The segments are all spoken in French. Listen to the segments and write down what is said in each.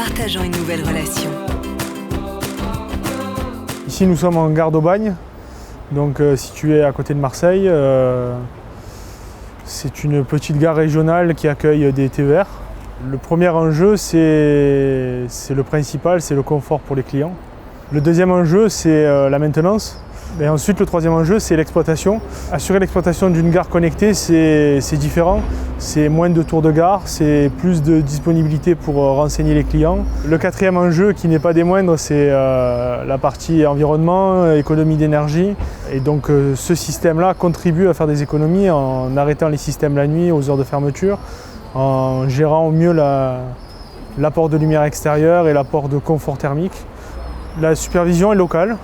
partageant une nouvelle relation. Ici nous sommes en gare d'Aubagne, donc située à côté de Marseille. C'est une petite gare régionale qui accueille des TER. Le premier enjeu, c'est le principal, c'est le confort pour les clients. Le deuxième enjeu, c'est la maintenance. Et ensuite, le troisième enjeu, c'est l'exploitation. Assurer l'exploitation d'une gare connectée, c'est différent. C'est moins de tours de gare, c'est plus de disponibilité pour renseigner les clients. Le quatrième enjeu, qui n'est pas des moindres, c'est la partie environnement, économie d'énergie. Et donc ce système-là contribue à faire des économies en arrêtant les systèmes la nuit aux heures de fermeture, en gérant au mieux l'apport de lumière extérieure et l'apport de confort thermique. La supervision est locale.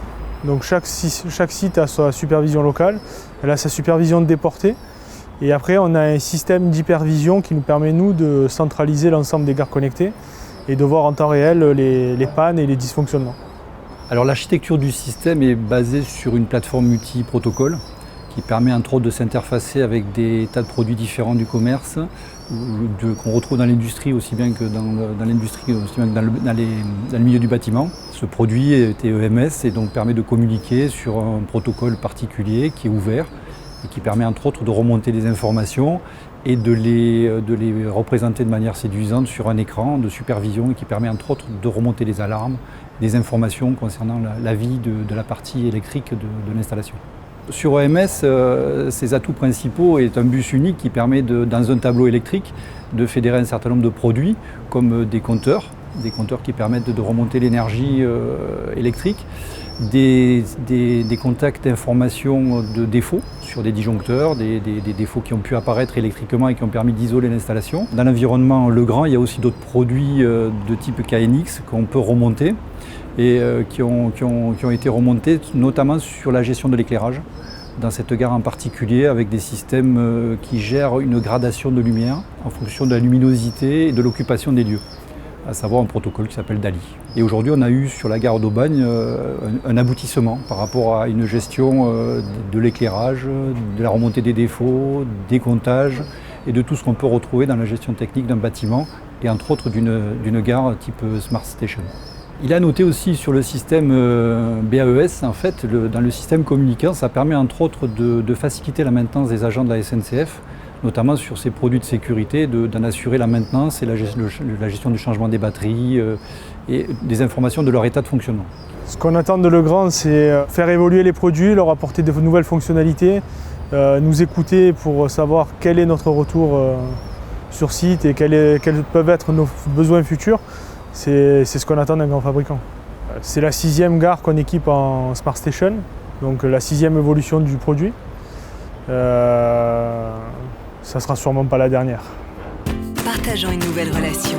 Donc chaque site a sa supervision locale, elle a sa supervision de déportée. Et après, on a un système d'hypervision qui nous permet, nous, de centraliser l'ensemble des gares connectées et de voir en temps réel les pannes et les dysfonctionnements. Alors l'architecture du système est basée sur une plateforme multi-protocole qui permet entre autres de s'interfacer avec des tas de produits différents du commerce qu'on retrouve dans l'industrie aussi bien que dans l'industrie, aussi bien que dans le milieu du bâtiment. Ce produit est EMS et donc permet de communiquer sur un protocole particulier qui est ouvert et qui permet entre autres de remonter les informations et de les représenter de manière séduisante sur un écran de supervision et qui permet entre autres de remonter les alarmes, des informations concernant la vie de la partie électrique de l'installation. Sur EMS, ses atouts principaux est un bus unique qui permet, dans un tableau électrique, de fédérer un certain nombre de produits, comme des compteurs qui permettent de remonter l'énergie électrique, des contacts d'information de défauts sur des disjoncteurs, des défauts qui ont pu apparaître électriquement et qui ont permis d'isoler l'installation. Dans l'environnement Legrand, il y a aussi d'autres produits de type KNX qu'on peut remonter et qui ont été remontés notamment sur la gestion de l'éclairage dans cette gare en particulier avec des systèmes qui gèrent une gradation de lumière en fonction de la luminosité et de l'occupation des lieux, à savoir un protocole qui s'appelle DALI. Et aujourd'hui on a eu sur la gare d'Aubagne un aboutissement par rapport à une gestion de l'éclairage, de la remontée des défauts, des comptages et de tout ce qu'on peut retrouver dans la gestion technique d'un bâtiment et entre autres d'une gare type Smart Station. Il a noté aussi sur le système BAES, en fait, dans le système communicant, ça permet entre autres de faciliter la maintenance des agents de la SNCF, notamment sur ces produits de sécurité, d'en assurer la maintenance et la gestion du changement des batteries et des informations de leur état de fonctionnement. Ce qu'on attend de Legrand, c'est faire évoluer les produits, leur apporter de nouvelles fonctionnalités, nous écouter pour savoir quel est notre retour sur site et quels peuvent être nos besoins futurs. C'est ce qu'on attend d'un grand fabricant. C'est la 6e gare qu'on équipe en Smart Station, donc la 6e évolution du produit. Ça sera sûrement pas la dernière. Partageant une nouvelle relation.